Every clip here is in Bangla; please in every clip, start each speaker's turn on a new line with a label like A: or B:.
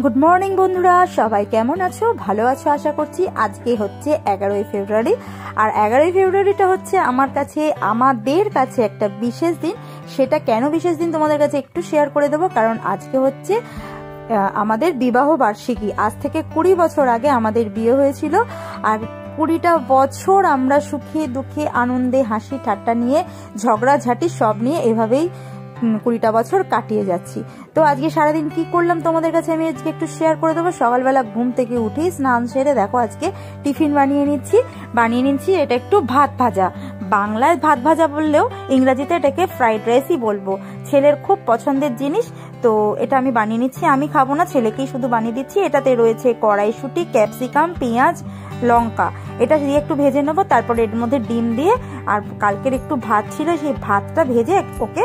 A: গুড মর্নিং বন্ধুরা, সবাই কেমন আছো? ভালো আছো আশা করছি। আজকে হচ্ছে 11ই ফেব্রুয়ারি, আর 11ই ফেব্রুয়ারিটা হচ্ছে আমাদের কাছে একটা বিশেষ দিন। সেটা কেন বিশেষ দিন তোমাদের কাছে একটু শেয়ার করে দেবো, কারণ আজকে হচ্ছে আমাদের বিবাহ বার্ষিকী। আজ থেকে 20 বছর আগে আমাদের বিয়ে হয়েছিল, আর 20টা বছর আমরা সুখে দুঃখে আনন্দে হাসি ঠাট্টা নিয়ে ঝগড়াঝাটি সব নিয়ে এভাবেই 20টা বছর কাটিয়ে যাচ্ছি। তো আজকে সারাদিন কি করলাম তোমাদের কাছে আমি আজকে একটু শেয়ার করে দেবো। সকালবেলা ঘুম থেকে উঠেই স্নান সেরে দেখো আজকে টিফিন বানিয়ে নিচ্ছি। এটা একটু ভাত ভাজা, বাংলায় ভাত ভাজা বললেও ইংরাজিতে এটাকে ফ্রাইড রাইসই বলবো। ছেলের খুব পছন্দের জিনিস, তো এটা আমি বানিয়ে নিচ্ছি। আমি খাবো না, ছেলেকেই শুধু বানিয়ে দিচ্ছি। এটাতে রয়েছে কড়াইশুঁটি, ক্যাপসিকাম, পেঁয়াজ, লঙ্কা। এটা দিয়ে একটু ভেজে নেবো, তারপর এর মধ্যে ডিম দিয়ে, আর কালকের একটু ভাত ছিল সেই ভাতটা ভেজে ওকে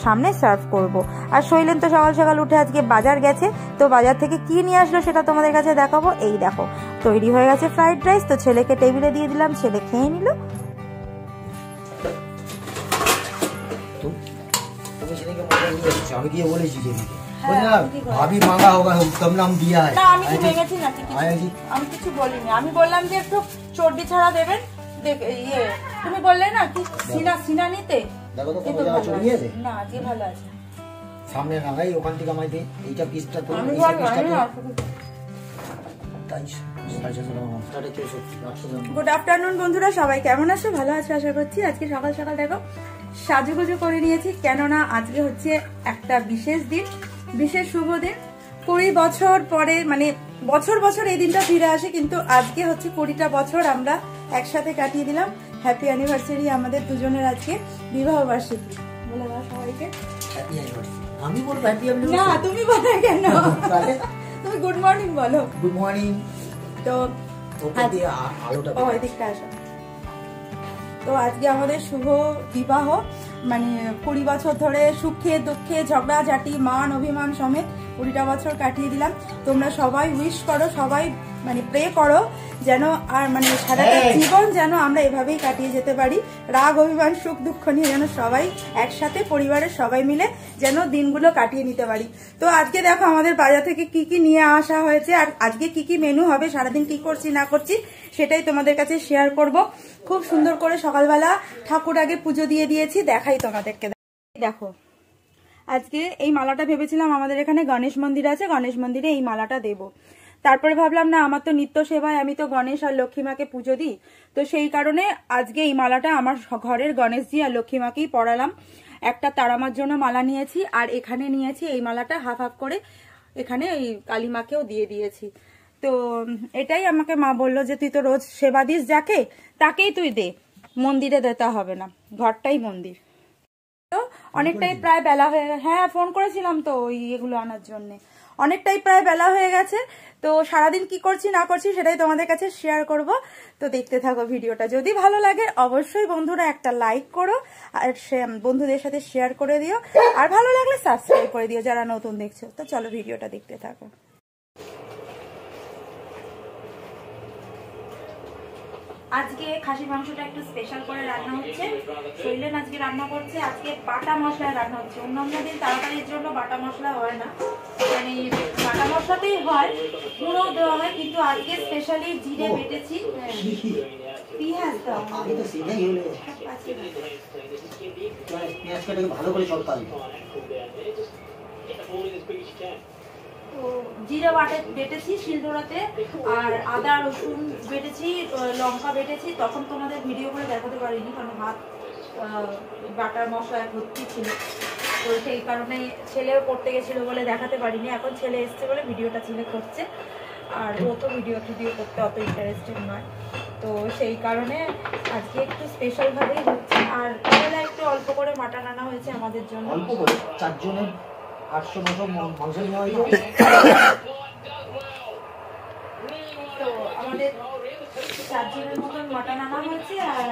A: সামনে সার্ভ করব। আর শৈলেন তো সকাল সকাল উঠে আজকে বাজার গেছে, তো বাজার থেকে কি নিয়ে আসলো সেটা তোমাদের কাছে দেখাবো। এই দেখো তৈরি হয়ে গেছে ফ্রাইড রাইস, তো ছেলেকে টেবিলে দিয়ে দিলাম, ছেলে খেয়ে নিল। আমি বললাম যে একটু চর্বি ছাড়া দেবেন, তুমি বললে না কি সিনা নিতে।
B: দেখো তো কত জায়গা চলে গিয়েছে
A: না, যে ভালো আছে
B: সামনে লাগাই, ওখান থেকে আমায় দে এইটা পিসটা তো
A: আমি গুড আফটারনুন বন্ধুরা, সবাই কেমন আছো? ভালো আছো আশা করছি। আজকে সকাল সকাল দেখো সাজুগুজু করে নিয়েছি, কেননা আজকে হচ্ছে একটা বিশেষ দিন, বিশেষ শুভ দিন। 20 বছর পরে, মানে বছর বছর এই দিনটা ফিরে আসে, কিন্তু আজকে হচ্ছে 20টা বছর আমরা একসাথে কাটিয়ে দিলাম। হ্যাপি অ্যানিভার্সারি আমাদের দুজনের, আজকে বিবাহ বার্ষিকী। বলে দাও সবাইকে
B: হ্যাপি অ্যানিভার্সারি। আমি বলবো হ্যাপি অ্যানিভার্সারি
A: না, তুমি বলো কেন? তুমি গুড মর্নিং বলো।
B: Good morning.
A: তো
B: আলোটা
A: আসো। তো আজকে আমাদের শুভ বিবাহ, মানে 20 বছর ধরে সুখে দুঃখে ঝগড়াঝাটি মান অভিমান সমেত 20টা বছর কাটিয়ে দিলাম। তোমরা সবাই উইশ করো, সবাই মানে প্রে করো যেন আর মানে সারাটা জীবন যেন আমরা এভাবেই কাটিয়ে যেতে পারি। রাগ অভিমান সুখ দুঃখ নিয়ে যেন সবাই একসাথে পরিবারের সবাই মিলে যেন দিনগুলো কাটিয়ে নিতে পারি। তো আজকে দেখো আমাদের বাজার থেকে কি কি নিয়ে আসা হয়েছে, আর আজকে কি কি মেনু হবে, সারাদিন কি করছি না করছি সেটাই তোমাদের কাছে শেয়ার করব। খুব সুন্দর করে সকালবেলা ঠাকুর আগে পুজো দিয়ে দিয়েছি, দেখাই তোমাদেরকে। দেখো আজকে এই মালাটা ভেবেছিলাম, আমাদের এখানে গণেশ মন্দির আছে, গণেশ মন্দিরে এই মালাটা দেব। তারপরে ভাবলাম না, আমার তো নিত্য সেবায় আমি তো গণেশ আর লক্ষ্মী মাকে পুজো দিই, তো সেই কারণে আজকে এই মালাটা আমার ঘরের গণেশজি আর লক্ষ্মী মাকেই পরালাম। একটা তারামার জন্য মালা নিয়েছি, আর এখানে নিয়েছি এই মালাটা হাফ হাফ করে, এখানে এই কালী মাকেও দিয়ে দিয়েছি। তো এটাই আমাকে মা বললো যে তুই তো রোজ সেবা দিস, যাকে তাকেই তুই দে, মন্দিরে দিতে হবে না, ঘরটাই মন্দির। তো অনেকটাই প্রায় বেলা হয়ে গেছে। হ্যাঁ, ফোন করেছিলাম তো এগুলো আনার জন্য। অনেকটাই প্রায় বেলা হয়ে গেছে, তো সারাদিন কি করছি না করছি সেটাই তোমাদের কাছে শেয়ার করব। তো দেখতে থাকো ভিডিওটা, যদি ভালো লাগে অবশ্যই বন্ধুরা একটা লাইক করো, আর বন্ধুদের সাথে শেয়ার করে দিও, আর ভালো লাগলে সাবস্ক্রাইব করে দিও যারা নতুন দেখছো। তো চলো ভিডিওটা দেখতে থাকো। আজকে খাসির মাংসটা একটু স্পেশাল করে রান্না হচ্ছে, শৈলেন আজকে রান্না করছে। আজকে বাটা মশলায় রান্না হচ্ছে, অন্যান্য দিন তাড়াতাড়ির জন্য বাটা মশলা হয় না, মানে বাটা মশলাতেই হয়, পুরো দেওয়া হয়, কিন্তু আজকে স্পেশালি জিরে বেটেছি, পেঁয়াজ দাও
B: ভালো করে চটকাবে।
A: তো জিরে বেটেছি শিলনোড়াতে, আর আদা রসুন বেটেছি, লঙ্কা বেটেছি। তখন তোমাদের ভিডিও করে দেখাতে পারিনি, কারণ হাত বাটার মশলা ভর্তি ছিল, তো সেই কারণে ছেলেও করতে গেছিল বলে দেখাতে পারিনি। এখন ছেলে এসছে বলে ভিডিওটা ছেলে করছে, আর ও তো ভিডিও করতে অত ইন্টারেস্টেড নয়, তো সেই কারণে আজকে একটু স্পেশাল ভাবেই হচ্ছে। আর কয়লা একটু অল্প করে মাটন আনা হয়েছে আমাদের জন্য,
B: অল্প করে 4 জনের 800-900 মাংস নেওয়া হয়েছে।
A: তো আমাদের 4 জনের মতন মাটন আনা হয়েছে, আর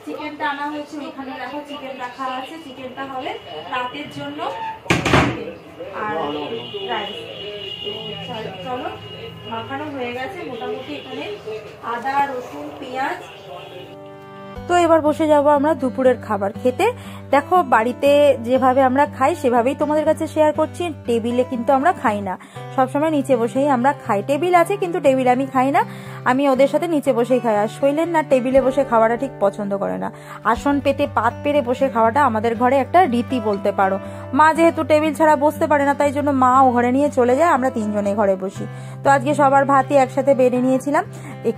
A: চিকেনটা আনা হয়েছে। ওখানে দেখো চিকেন রাখা আছে, চিকেনটা হবে রাতের জন্য, আর রাইস। চলো মাখানো হয়ে গেছে মোটামুটি। এখানে আদা রসুন পেঁয়াজ তো এবার বসে যাব আমরা দুপুরের খাবার খেতে। দেখো বাড়িতে যেভাবে আমরা খাই সেভাবেই তোমাদের কাছে শেয়ার করছি। টেবিলে কিন্তু আমরা খাই না, সবসময় নিচে বসেই আমরা খাই। টেবিল আছে কিন্তু টেবিলে আমি খাই না, আমি ওদের সাথে নিচে বসেই খাই। আর শৈলেন না টেবিলে বসে খাওয়াটা ঠিক পছন্দ করে না, আসন পেতে পাত পেরে বসে খাওয়াটা আমাদের ঘরে একটা রীতি বলতে পারো। মা যেহেতু টেবিল ছাড়া বসতে পারে না, তাই জন্য মা ও ঘরে নিয়ে চলে যায়, আমরা তিনজনে ঘরে বসি। তো আজকে সবার ভাতই একসাথে বেড়ে নিয়েছিলাম,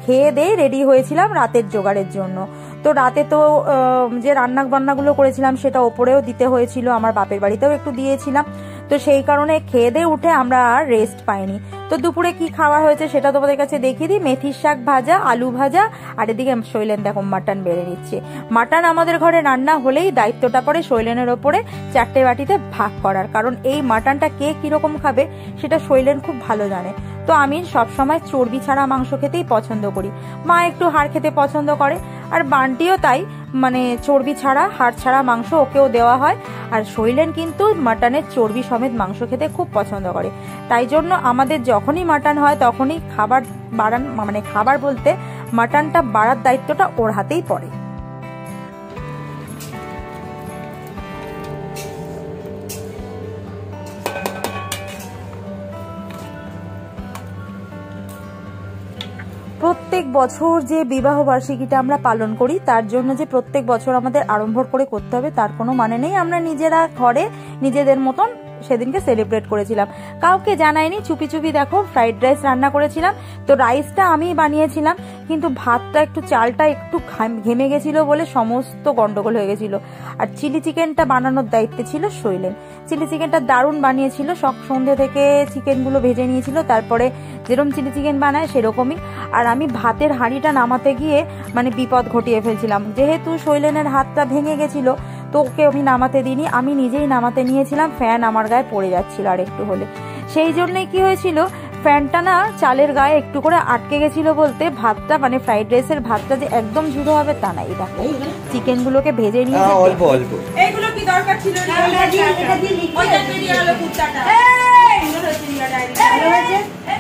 A: খেয়ে দিয়ে রেডি হয়েছিলাম রাতের জোগাড়ের জন্য। তো রাতে তো যে রান্না বান্নাগুলো করেছিলাম সেটা ওপরেও দিতে হয়েছিল, আমার বাপের বাড়িতেও একটু দিয়েছিলাম। তো সেই কারণে খেয়ে দিয়ে উঠে আমরা আর রেস্ট পাইনি। তো দুপুরে কি খাওয়া হয়েছে সেটা তোমাদের কাছে দেখিয়ে দিই। মেথির শাক ভাজা, আলু ভাজা, আর এদিকে শৈলেন দেখো মাটন বেড়ে নিচ্ছে। মাটন আমাদের ঘরে রান্না হলেই দায়িত্বটা পড়ে শৈলেনের ওপরে 4টে বাটিতে ভাগ করার, কারণ এই মাটনটা কে কিরকম খাবে সেটা শৈলেন খুব ভালো জানে। তো আমি সবসময় চর্বি ছাড়া মাংস খেতেই পছন্দ করি, মা একটু হাড় খেতে পছন্দ করে, আর বান্টিও তাই, মানে চর্বি ছাড়া হাড় ছাড়া মাংস ওকেও দেওয়া হয়। আর শৈলেন কিন্তু মাটনের চর্বি সমেত মাংস খেতে খুব পছন্দ করে, তাই জন্য আমাদের যখনই মাটন হয় তখনই খাবার বাড়ান, মানে খাবার বলতে মাটনটা বাড়ার দায়িত্বটা ওর হাতেই পড়ে। প্রত্যেক বছর যে বিবাহ বার্ষিকীটা আমরা পালন করি, তার জন্য যে প্রত্যেক বছর আমাদের আড়ম্বর করে করতে হবে তার কোনো মানে নেই। আমরা নিজেরা ঘরে নিজেদের মতন সেদিনকে সেলিব্রেট করেছিলাম, কাউকে জানাইনি, চুপি চুপি দেখো ফ্রাইড রাইস রান্না করেছিলাম। তো রাইসটা আমি বানিয়েছিলাম, কিন্তু ভাতটা একটু চালটা একটু ঘেমে গেছিল বলে সমস্ত গন্ডগোল হয়ে গেছিল। আর চিলি চিকেনটা বানানোর দায়িত্বে ছিল শৈলেন। চিলি চিকেনটা দারুণ বানিয়েছিল, সন্ধ্যে থেকে চিকেনগুলো ভেজে নিয়েছিল, তারপরে যেরকম চিলি চিকেন বানায় সেরকমই। আর আমি ভাতের হাঁড়িটা নামাতে গিয়ে মানে বিপদ ঘটিয়ে ফেলছিলাম, যেহেতু শৈলেনের হাতটা ভেঙে গেছিল তো ওকে আমি নামাতে দিইনি, আমি নিজেই নামাতে নিয়েছিলাম। ফ্যান আমার গায়ে পড়ে যাচ্ছিল আর একটু হলে, সেই জন্যই কি হয়েছিল, ফ্যানটা না চালের গায়ে একটু করে আটকে গেছিল বলতে ভাতটা, মানে ফ্রাইড রাইসের ভাতটা যে একদম ঝুড়ো হবে তা না। এই দেখো চিকেন গুলোকে ভেজে নিয়ে
B: অল্প অল্প
A: এইগুলো কি দরকার ছিল,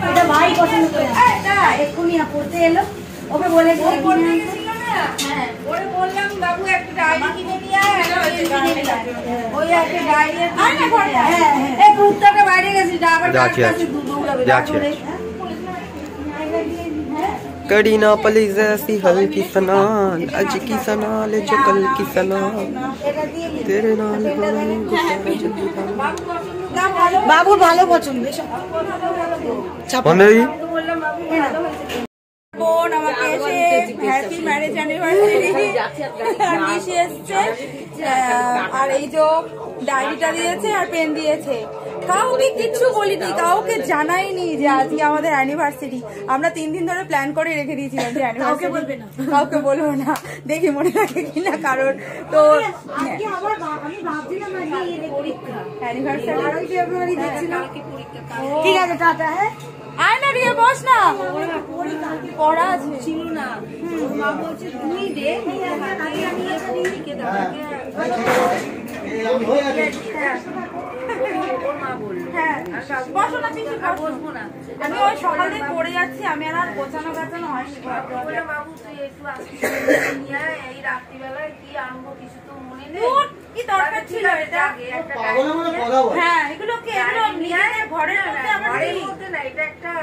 C: এটা ভাই পছন্দ করে এক্ষুনি পড়তে এলো, ওকে বলে
A: হ্যাঁ ওরে বললাম বাবু একটা ডায়েরি কিনে নিয়ে আয়, ওই একটা ডায়েরি আয় না ঘরে, এই কুত্তাটা বাইরে গেছে, আবার কাছে দৌড়াবে
D: करीना प्लीज ऐसी हल्की सना, आज की सना ले जो कल की सना, तेरे नाल
C: বাবু ভালো পছন্দ।
A: বোন আমাকে এসে হ্যাপি ম্যারেজ অ্যানিভার্সারি এসছে, আর এই যে ডায়েরিটা দিয়েছে আর পেন দিয়েছে। কাউকে কিচ্ছু বলিনি, কাউকে জানাইনি যে আজকে আমাদের অ্যানিভার্সারি। আমরা 3 দিন ধরে প্ল্যান করে রেখে দিয়েছিলাম যে অ্যানিভার্সারি কাউকে বলবো না, দেখি মনে রাখে কিনা। কারণ তো
C: ঠিক আছে টাটা। হ্যাঁ
A: আয় না রিয়া বস না, পড়া আছে
C: ছিল না, মা বলছে তুই দে
A: আমি ওই সকালে পড়ে যাচ্ছি, আমি আর গোছানো গাছানো হয়নি।
E: এই রাত্রিবেলায় কি আনবো কিছু তো মনে নেই,
A: কি দরকার ছিল এটা? হ্যাঁ এগুলো কি নিজেদের ঘরের মধ্যে
E: না, এটা একটা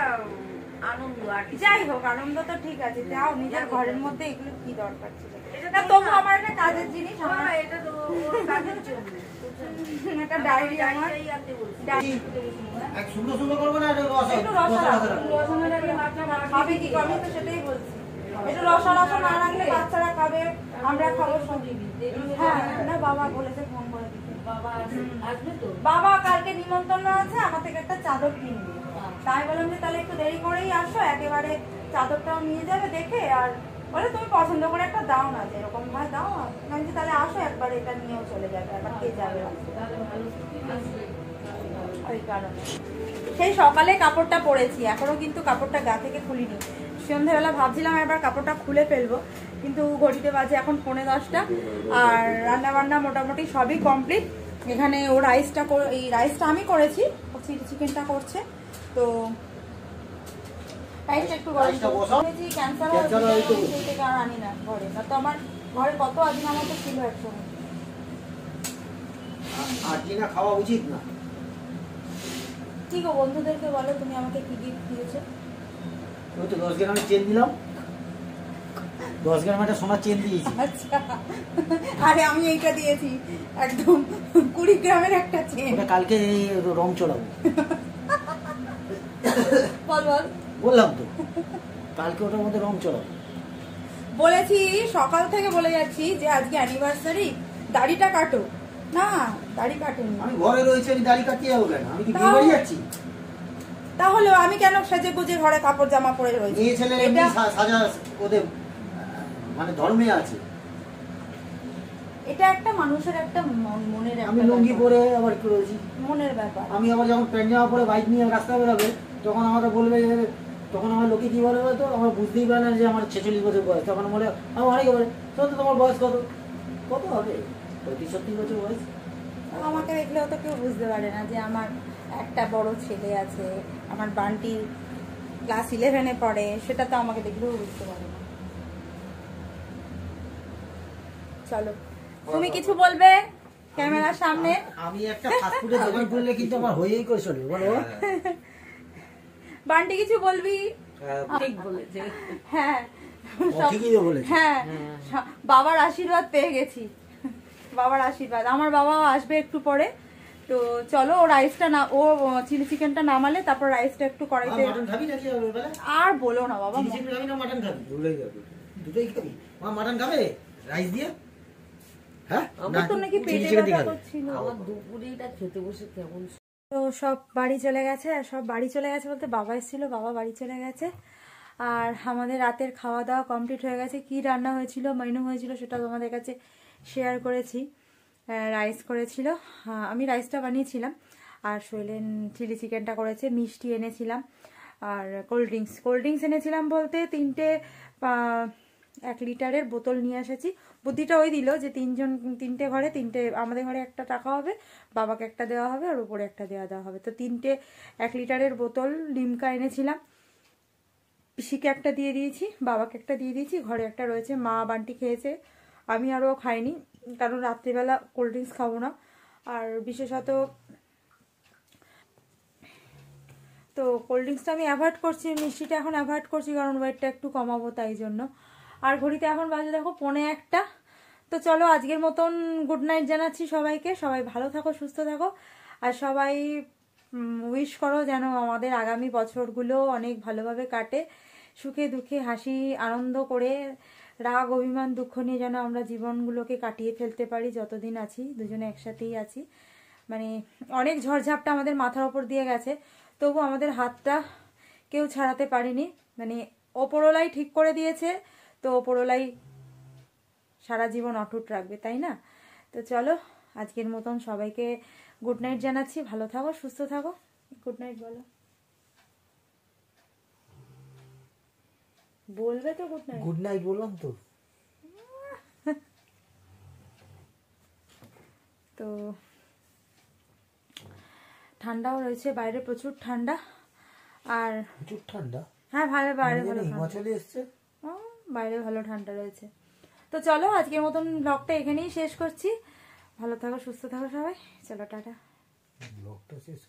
E: আনন্দ। আর
A: যাই হোক আনন্দ তো ঠিক আছে, যাও নিজের ঘরের মধ্যে, এগুলো কি দরকার ছিল? এটা তবু আমার একটা কাজের জিনিস,
E: এটা তো কাজের জন্য
A: একটা ডায়েরি আমার
B: সুন্দর সুন্দর করবো না,
A: একটু খাবে কি করবে তো সেটাই বলছি। একটু রসা না রাখলে বাচ্চারা খাবে, আমরা খাবো সবজি। হ্যাঁ না বাবা বলেছে ফোন করে দিতে,
E: বাবা আসবে তো,
A: বাবা কালকে নিমন্ত্রণ আছে, আমার থেকে একটা চাদর কিনবে। তাই বললাম যে তাহলে একটু দেরি করেই আসো, একেবারে চাদরটাও নিয়ে যাবে দেখে। আর বলে তুমি পছন্দ করে একটা দাও না, যেরকম ভাই দাও, আমি তাহলে আসো একবার, এটা নিয়েও চলে যাবে, একবার কে যাবে। ওই কারণে সেই সকালে কাপড়টা পরেছি, এখনো কিন্তু কাপড়টা গা থেকে খুলিনি। সন্ধ্যাবেলা ভাবছিলাম একবার কাপড়টা খুলে ফেলবো, কিন্তু ঘড়িতে বাজে এখন 10:45। আর রান্না বান্না মোটামুটি সবই কমপ্লিট। এখানে ও রাইসটা, এই রাইসটা আমি করেছি, চিলি চিকেনটা করছে। তো রাইসটা একটু গরম করেছি, ক্যান্সার হয় সেই থেকে আর আনি না ঘরে, না তো আমার ঘরে কত আজিনামতো ছিল একসময়।
B: আর কি না খাওয়া উচিত না।
A: কি গো বন্ধুদেরকে বলো তুমি আমাকে কি গিফট দিয়েছো?
B: ওই তো 10 গ্রামের চেন দিলাম, 10 গ্রাম একটা সোনার চেন দিয়েছি।
A: আচ্ছা, আরে আমি এইটা দিয়েছি একদম 20 গ্রামের একটা চেন।
B: ওটা কালকে রং চড়াবো।
A: বল বল।
B: বললাম তো কালকে ওটার মধ্যে রং চড়াবো।
A: বলেছি সকাল থেকে বলে যাচ্ছি যে আজকে অ্যানিভার্সারি, দাড়িটা কাটো। না দাড়ি কাটেনি।
B: আমি ঘরে রয়েছি, আমি দাড়ি কাটিয়ে যাবো কেন? আমি কি বিয়ে বাড়ি যাচ্ছি?
A: তাহলে আমি কেন সেজে গুজে ঘরে কাপড় জামা পরে রয়েছি?
B: মেয়ে ছেলে এমনি সাজা ওদের মানে ধর্মে আছে।
A: এটা একটা মানুষের একটা মনের
B: আমি লুঙ্গি পরে আবার কি রয়েছি,
A: মনের ব্যাপার।
B: আমি আবার যখন প্যান্ট জামা পরে বাইক নিয়ে রাস্তায় বেরোবে তখন আমাকে বলবে, তখন আমার লোকে কি বলে তো আমার বুঝতেই পারে না যে আমার 46 বছর বয়স। তখন বলে আমার অনেকে বলে তো তোমার বয়স কত? কত হবে? 35-36 বছর বয়স।
A: আমাকে দেখলেও তো কেউ বুঝতে পারে না যে আমার একটা বড় ছেলে আছে, আমার বান্টি ক্লাস 11-এ পড়ে, সেটা তো আমাকে দেখলেও বুঝতে পারে না। চলো তুমি কিছু বলবে ক্যামেরার সামনে?
B: আমি একটা ফাস্টফুডের দোকান খুললে কিন্তু আমার হয়েই করে চলবে, বলো।
A: বান্টি কিছু বলবি?
E: ঠিক বলেছে।
A: হ্যাঁ
B: ঠিকই তো বলেছে।
A: হ্যাঁ, বাবার আশীর্বাদ পেয়ে গেছি, বাবার আশীর্বাদ। আমার বাবাও আসবে একটু পরে, তো চলো ও রাইসটা না, ও চিলি চিকেনটা নামালে তারপর রাইসটা একটু কড়াইতে।
B: মাটন খাবি নাকি বেলা?
A: আর বলো না বাবা,
B: চিলি চিকেন খাবি না মাটন খাবি? দুটোই খাবি। মা মাটন খাবে রাইস দিয়ে? হ্যাঁ,
A: আমার তো নাকি
B: চিলি
A: পেটে
B: চিকেন দিয়ে
A: ব্যথা
B: খাবে।
A: করছিল।
E: আমার দুপুরে এটা খেতে বসে কেমন।
A: তো সব বাড়ি চলে গেছে, আর সব বাড়ি চলে গেছে বলতে বাবা এসেছিল, বাবা বাড়ি চলে গেছে। আর আমাদের রাতের খাওয়া দাওয়া কমপ্লিট হয়ে গেছে। কি রান্না হয়েছিল, মেনু হয়েছিল সেটা তোমাদের কাছে শেয়ার করেছি। রাইস করেছিল, আমি রাইসটা বানিয়েছিলাম, আর শৈলেন চিলি চিকেনটা করেছে। মিষ্টি এনেছিলাম আর কোল্ড ড্রিঙ্কস এনেছিলাম বলতে 3টে 1 লিটারের বোতল নিয়ে এসেছি। বুদ্ধিটা ওই দিল যে 3টে ঘরে 3টে, আমাদের ঘরে একটা টাকা হবে, বাবাকে একটা দেওয়া হবে, আর উপরে একটা দেওয়া হবে। তো 3টে 1 লিটারের বোতল লিমকা এনেছিলাম, পিসিকে একটা দিয়ে দিয়েছি, বাবাকে একটা দিয়ে দিয়েছি, ঘরে একটা রয়েছে। মা বান্টি খেয়েছে, আমি আরও খাইনি, কারণ রাত্রিবেলা কোল্ড ড্রিঙ্কস খাবো না। আর বিশেষত তো কোল্ড ড্রিঙ্কসটা আমি অ্যাভয়েড করছি, মিষ্টিটা এখন অ্যাভয়েড করছি, কারণ ওয়েটটা একটু কমাবো তাই জন্য। আর ঘড়িতে এখন বাজে দেখো 1:45। তো চলো আজকের মতন গুড নাইট জানাচ্ছি সবাইকে। সবাই ভালো থাকো, সুস্থ থাকো, আর সবাই উইশ করো যেন আমাদের আগামী বছরগুলো অনেক ভালোভাবে কাটে, সুখে দুঃখে হাসি আনন্দ করে, রাগ অভিমান দুঃখ নিয়ে যেন আমরা জীবনগুলোকে কাটিয়ে ফেলতে পারি। যতদিন আছি দুজনে একসাথেই আছি, মানে অনেক ঝড়ঝাপটা আমাদের মাথার ওপর দিয়ে গেছে, তবু আমাদের হাতটা কেউ ছাড়াতে পারিনি। মানে ওপরওয়ালাই ঠিক করে দিয়েছে, তো ওপরওয়ালাই সারা জীবন অটুট রাখবে, তাই না? তো চলো আজকের মতন সবাইকে গুড নাইট জানাচ্ছি। ভালো থাকো, সুস্থ থাকো। গুড নাইট বলো, বলবে তো গুড নাইট?
B: গুড নাইট বললাম তো।
A: তো ঠান্ডাও রয়েছে বাইরে, প্রচুর ঠান্ডা। আর
B: প্রচুর ঠান্ডা?
A: হ্যাঁ বাইরে ভালো ঠান্ডা।
B: হিমাচলে এসছে,
A: বাইরে ভালো ঠান্ডা রয়েছে। তো চলো আজকের মতন ব্লগটা এখানেই শেষ করছি। ভালো থাকো, সুস্থ থাকো সবাই। চলো টাটা।
B: ব্লগটা শেষ